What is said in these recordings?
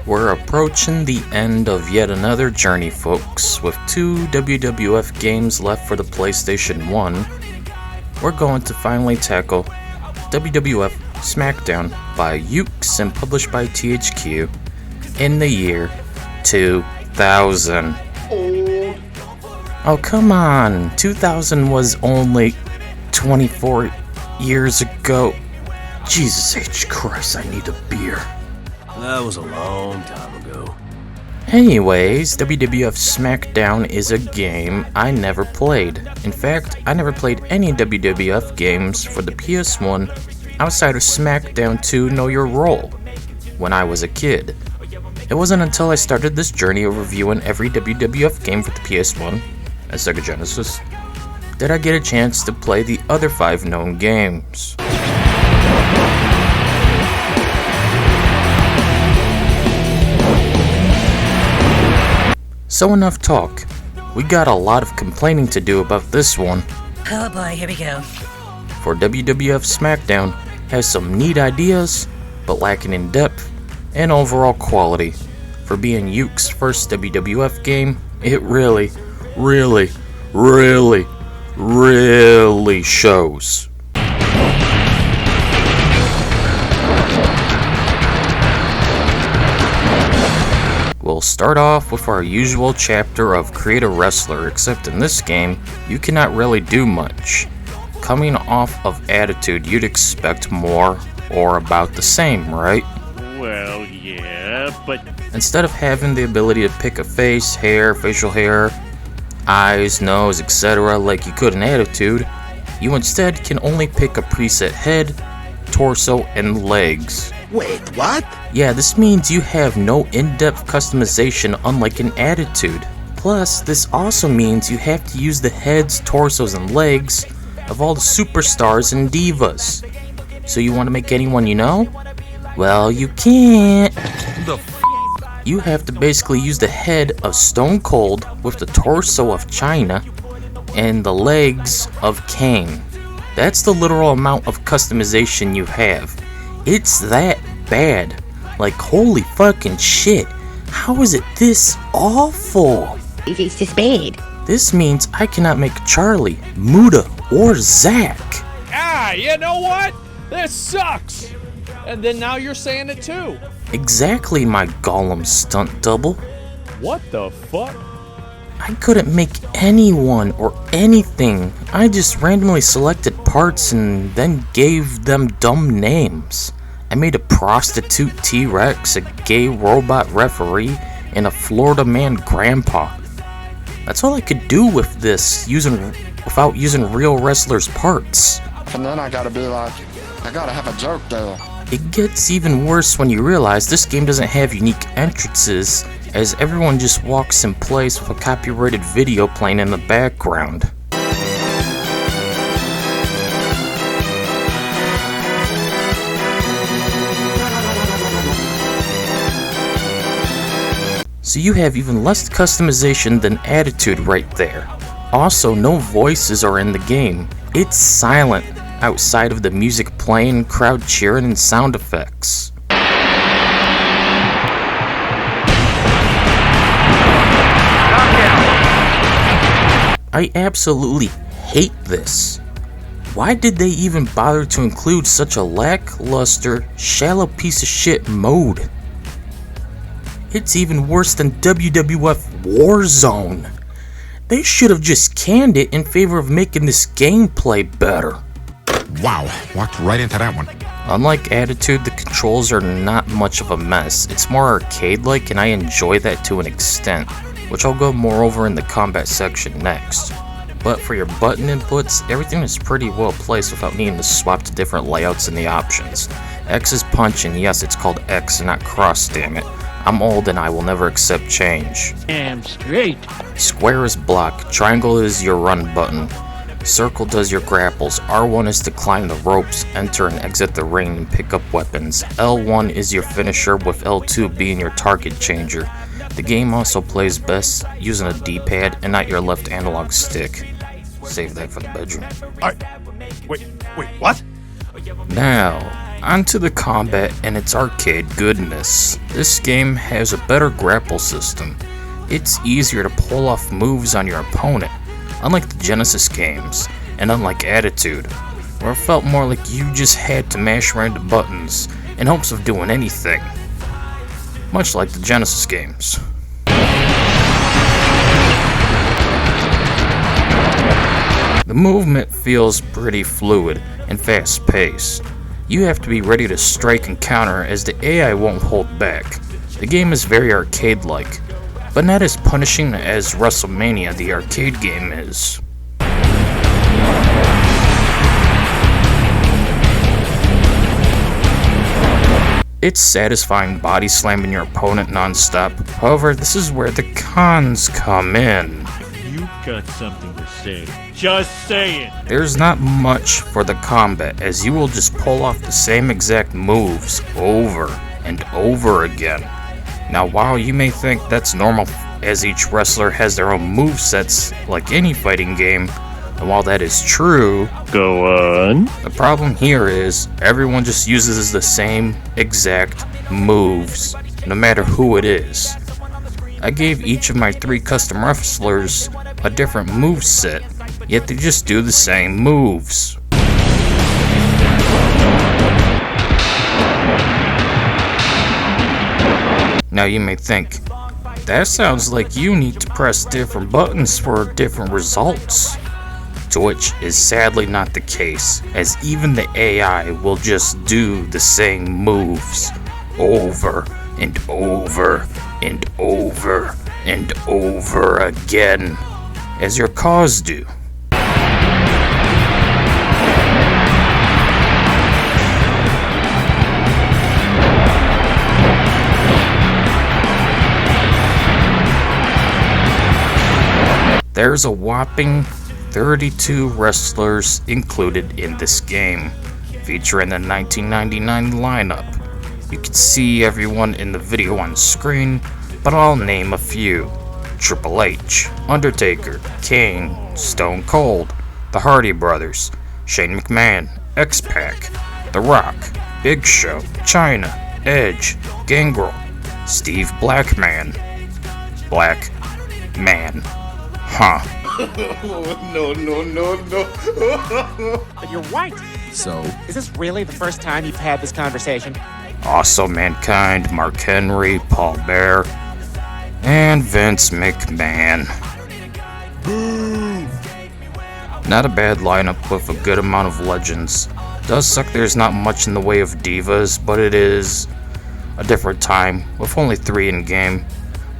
We're approaching the end of yet another journey, folks. With 2 WWF games left for the PlayStation 1, we're going to finally tackle WWF Smackdown by Yuke and published by THQ in the year 2000. Oh, come on! 2000 was only 24 years ago. Jesus H. Christ, I need a beer. That was a long time ago. Anyways, WWF Smackdown is a game I never played. In fact, I never played any WWF games for the PS1 outside of Smackdown 2 Know Your Role when I was a kid. It wasn't until I started this journey of reviewing every WWF game for the PS1 and Sega Genesis that I get a chance to play the other 5 known games. So enough talk. We got a lot of complaining to do about this one. Oh boy, here we go. For WWF Smackdown has some neat ideas, but lacking in depth and overall quality. For being Yuke's first WWF game, it really shows. We'll start off with our usual chapter of Create a Wrestler, except in this game, you cannot really do much. Coming off of Attitude, you'd expect more or about the same, right? Well, yeah, but... Instead of having the ability to pick a face, hair, facial hair, eyes, nose, etc. like you could in Attitude, you instead can only pick a preset head, torso, and legs. Wait, what? Yeah, this means you have no in-depth customization unlike in Attitude. Plus, this also means you have to use the heads, torsos, and legs of all the superstars and divas. So you want to make anyone you know? Well, you can't. You have to basically use the head of Stone Cold with the torso of China and the legs of Kane. That's the literal amount of customization you have. It's that bad. Like, holy fucking shit. How is it this awful? It's just bad. This means I cannot make Charlie, Muda, or Zack. Ah, you know what? This sucks. And then now you're saying it too. Exactly, my Gollum stunt double. What the fuck? I couldn't make anyone or anything. I just randomly selected parts and then gave them dumb names. I made a prostitute T-Rex, a gay robot referee, and a Florida man grandpa. That's all I could do with this, without using real wrestlers' parts. And then I gotta be like, I gotta have a joke there. It gets even worse when you realize this game doesn't have unique entrances, as everyone just walks in place with a copyrighted video playing in the background. So you have even less customization than Attitude right there. Also, no voices are in the game. It's silent, outside of the music playing, crowd cheering, and sound effects. I absolutely hate this. Why did they even bother to include such a lackluster, shallow piece of shit mode? It's even worse than WWF Warzone. They should have just canned it in favor of making this gameplay better. Wow, walked right into that one. Unlike Attitude, the controls are not much of a mess. It's more arcade-like, and I enjoy that to an extent, which I'll go more over in the combat section next. But for your button inputs, everything is pretty well placed without needing to swap to different layouts in the options. X is punch, and yes, it's called X and not cross, damn it. I'm old and I will never accept change. Damn straight. Square is block, triangle is your run button, circle does your grapples, R1 is to climb the ropes, enter and exit the ring and pick up weapons, L1 is your finisher with L2 being your target changer. The game also plays best using a D-pad and not your left analog stick. Save that for the bedroom. Wait, what? Now, Onto the combat and its arcade goodness. This game has a better grapple system. It's easier to pull off moves on your opponent, unlike the Genesis games, and unlike Attitude, where it felt more like you just had to mash random buttons in hopes of doing anything, much like the Genesis games. The movement feels pretty fluid and fast-paced. You have to be ready to strike and counter as the AI won't hold back. The game is very arcade-like, but not as punishing as WrestleMania the arcade game is. It's satisfying body slamming your opponent non-stop. However, this is where the cons come in. You got something to say. Just say it. There's not much for the combat, as you will just pull off the same exact moves over and over again. Now, while you may think that's normal, as each wrestler has their own movesets like any fighting game, and while that is true, Go on. the problem here is everyone just uses the same exact moves, no matter who it is. I gave each of my 3 custom wrestlers a different moveset, yet they just do the same moves. Now you may think, that sounds like you need to press different buttons for different results. To which is sadly not the case, as even the AI will just do the same moves over and over and over and over again, as your cause do. There's a whopping 32 wrestlers included in this game, featuring the 1999 lineup. You can see everyone in the video on screen, but I'll name a few. Triple H, Undertaker, Kane, Stone Cold, the Hardy Brothers, Shane McMahon, X-Pac, The Rock, Big Show, Chyna, Edge, Gangrel, Steve Blackman. Blackman. Huh. But you're right. So, Is this really the first time you've had this conversation? Also Mankind, Mark Henry, Paul Bear, and Vince McMahon. Not a bad lineup with a good amount of legends. Does suck there's not much in the way of divas, but it is a different time with only 3 in game.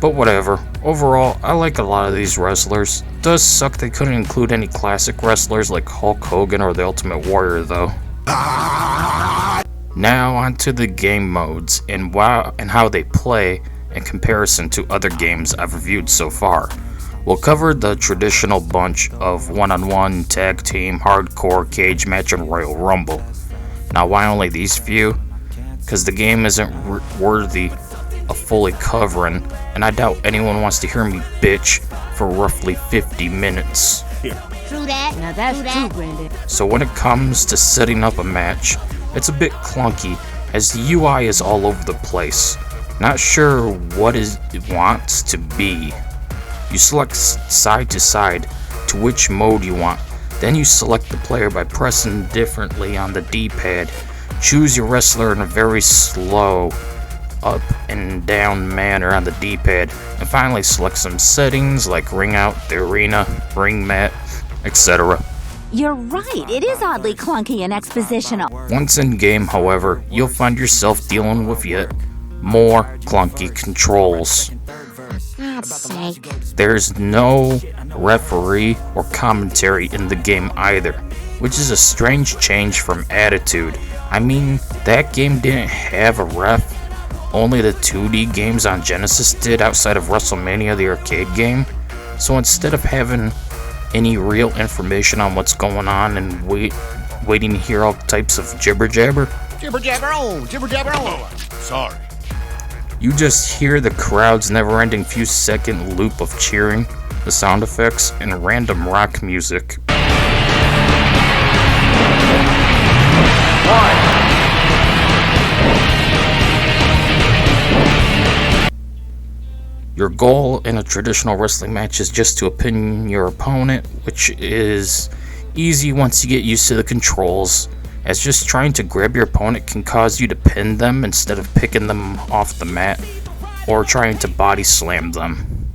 But whatever. Overall, I like a lot of these wrestlers. Does suck they couldn't include any classic wrestlers like Hulk Hogan or the Ultimate Warrior though. Now onto the game modes and how they play in comparison to other games I've reviewed so far. We'll cover the traditional bunch of one-on-one, tag team, hardcore, cage match, and Royal Rumble. Now why only these few? Because the game isn't worthy of fully covering, and I doubt anyone wants to hear me bitch for roughly 50 minutes. True that. Now that's true, Brandon. So when it comes to setting up a match, it's a bit clunky as the UI is all over the place. Not sure what it wants to be. You select side to side to which mode you want, then you select the player by pressing differently on the D-pad. Choose your wrestler in a very slow up and down manner on the D-pad, and finally select some settings like ring out, the arena, ring mat, etc. You're right, it is oddly clunky and expositional. Once in game, however, you'll find yourself dealing with yet more clunky controls. God's sake. There's no referee or commentary in the game either, which is a strange change from Attitude. I mean, that game didn't have a ref. Only the 2D games on Genesis did outside of WrestleMania the arcade game. So instead of having any real information on what's going on and waiting to hear all types of jibber jabber, sorry. you just hear the crowd's never-ending few-second loop of cheering, the sound effects, and random rock music. 1, goal in a traditional wrestling match is just to pin your opponent, which is easy once you get used to the controls, as just trying to grab your opponent can cause you to pin them instead of picking them off the mat or trying to body slam them.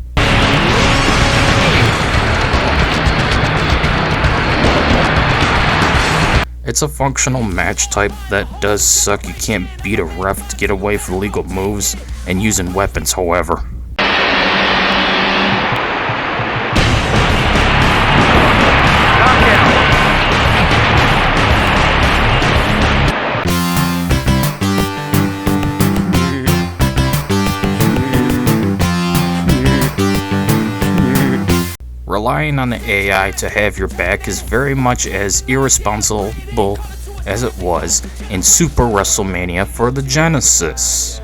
It's a functional match type that does suck. You can't beat a ref to get away from illegal moves and using weapons, however. Relying on the AI to have your back is very much as irresponsible as it was in Super WrestleMania for the Genesis.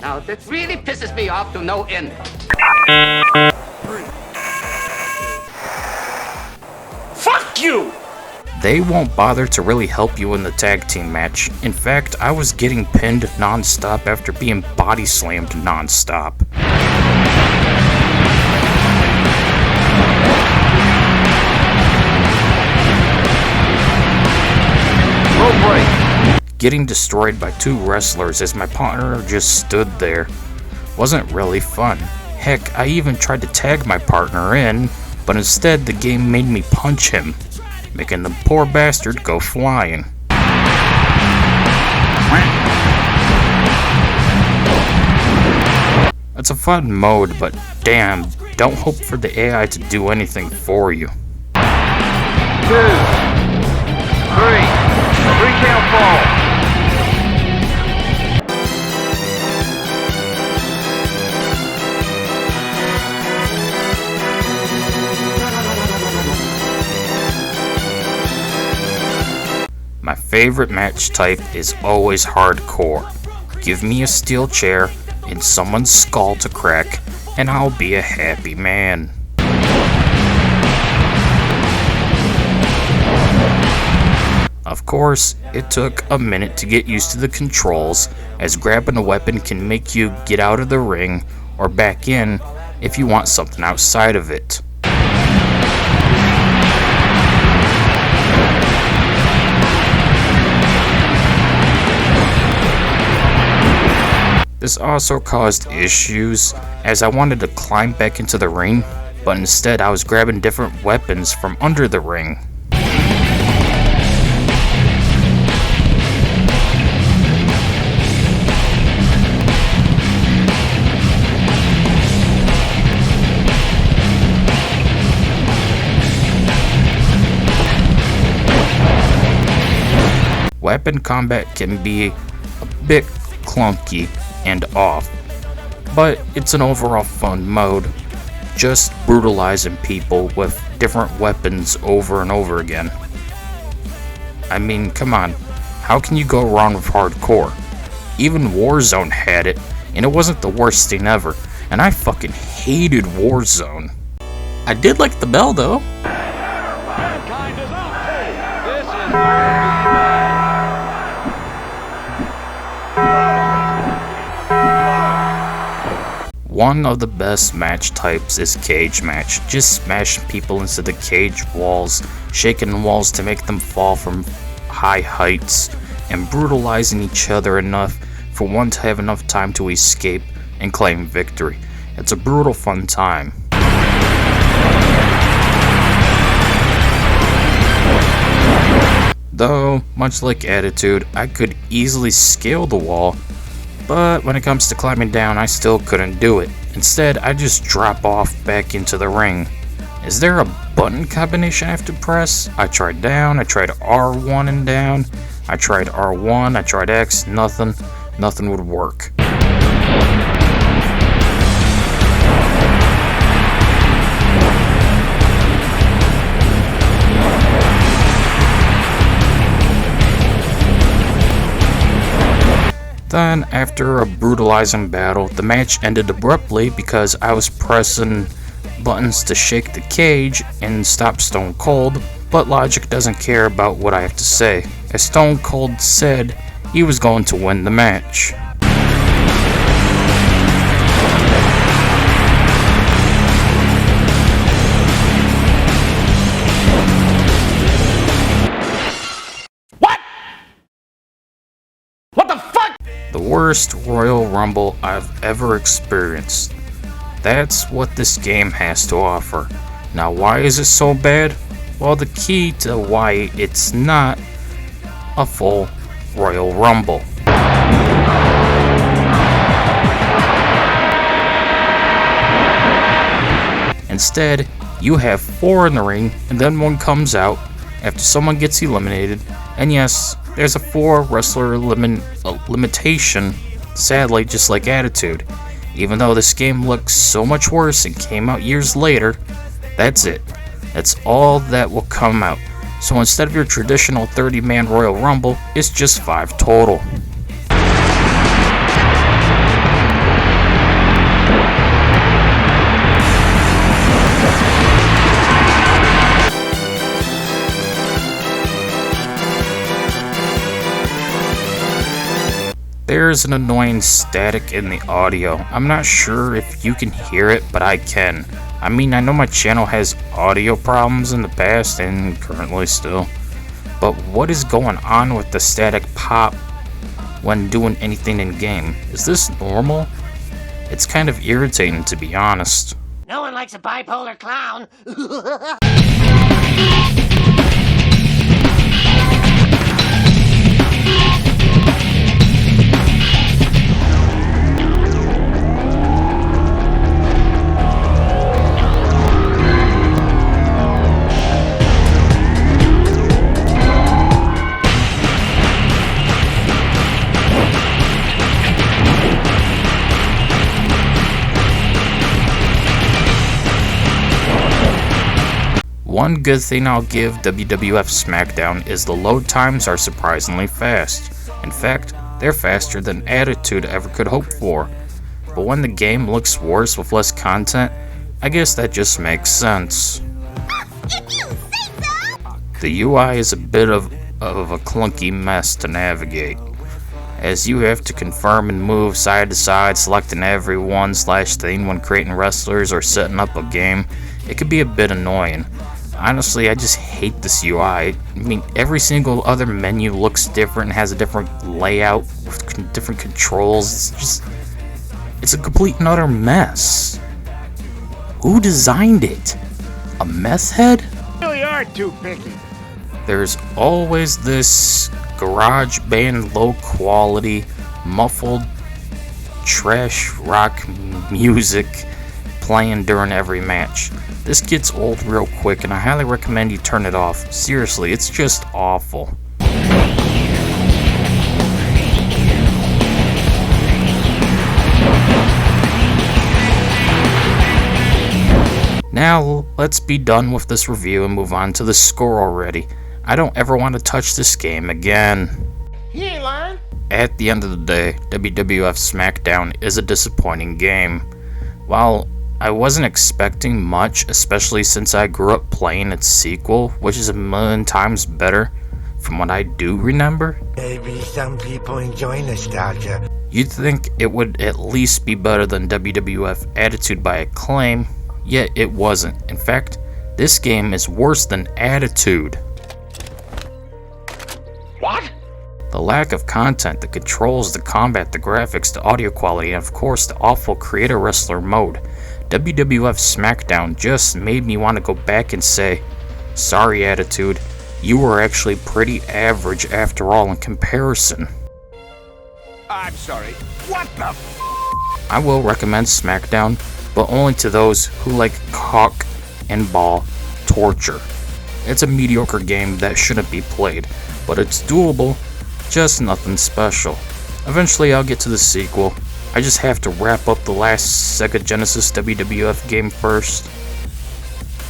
Now, this really pisses me off to no end. Fuck you! They won't bother to really help you in the tag team match. In fact, I was getting pinned non-stop after being body slammed non-stop. Getting destroyed by two wrestlers as my partner just stood there wasn't really fun. Heck, I even tried to tag my partner in, but instead the game made me punch him, making the poor bastard go flying. It's a fun mode, but damn, don't hope for the AI to do anything for you. 2, 3, 3 count fall. My favorite match type is always hardcore. Give me a steel chair and someone's skull to crack, and I'll be a happy man. Of course, it took a minute to get used to the controls, as grabbing a weapon can make you get out of the ring or back in if you want something outside of it. This also caused issues, as I wanted to climb back into the ring, but instead I was grabbing different weapons from under the ring. Weapon combat can be a bit clunky and off, but it's an overall fun mode, just brutalizing people with different weapons over and over again. I mean, come on, how can you go wrong with hardcore? Even Warzone had it, and it wasn't the worst thing ever, and I fucking hated Warzone. I did like the bell though. One of the best match types is cage match. Just smashing people into the cage walls, shaking walls to make them fall from high heights, and brutalizing each other enough for one to have enough time to escape and claim victory. It's a brutal fun time. Though, much like Attitude, I could easily scale the wall, but when it comes to climbing down, I still couldn't do it. Instead, I just drop off back into the ring. Is there a button combination I have to press? I tried down, I tried R1 and down, I tried R1, I tried X, nothing would work. Then, after a brutalizing battle, the match ended abruptly because I was pressing buttons to shake the cage and stop Stone Cold, but logic doesn't care about what I have to say, as Stone Cold said he was going to win the match. The worst Royal Rumble I've ever experienced. That's what this game has to offer. Now, why is it so bad? Well, the key to why it's not a full Royal Rumble. Instead, you have 4 in the ring, and then one comes out after someone gets eliminated, and yes, there's a 4 wrestler limitation, sadly, just like Attitude. Even though this game looks so much worse and came out years later, that's it. That's all that will come out. So instead of your traditional 30-man Royal Rumble, it's just 5 total. There's an annoying static in the audio. I'm not sure if you can hear it, but I can. I mean, I know my channel has audio problems in the past and currently still. But what is going on with the static pop when doing anything in game? Is this normal? It's kind of irritating, to be honest. No one likes a bipolar clown. One good thing I'll give WWF Smackdown is the load times are surprisingly fast. In fact, they're faster than Attitude ever could hope for. But when the game looks worse with less content, I guess that just makes sense. The UI is a bit of a clunky mess to navigate, as you have to confirm and move side to side, selecting every one/thing when creating wrestlers or setting up a game. It could be a bit annoying. Honestly, I just hate this UI. I mean, every single other menu looks different and has a different layout with different controls. It's a complete and utter mess. Who designed it? A meth head? You really are too picky. There's always this garage band low quality, muffled trash rock music playing during every match. This gets old real quick, and I highly recommend you turn it off. Seriously, it's just awful. Now, let's be done with this review and move on to the score already. I don't ever want to touch this game again. He ain't lying. At the end of the day, WWF Smackdown is a disappointing game. While I wasn't expecting much, especially since I grew up playing its sequel, which is a million times better from what I do remember. Maybe some people enjoy nostalgia. You'd think it would at least be better than WWF Attitude by Acclaim, yet it wasn't. In fact, this game is worse than Attitude. What? The lack of content, the controls, the combat, the graphics, the audio quality, and of course the awful creator wrestler mode. WWF Smackdown just made me want to go back and say, sorry Attitude, you were actually pretty average after all in comparison. I'm sorry. What the f? I will recommend Smackdown, but only to those who like cock and ball torture. It's a mediocre game that shouldn't be played, but it's doable, just nothing special. Eventually I'll get to the sequel. I just have to wrap up the last Sega Genesis WWF game first,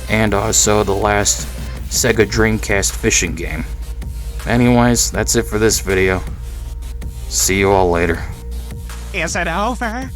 and also the last Sega Dreamcast fishing game. Anyways, that's it for this video. See you all later. Is it over?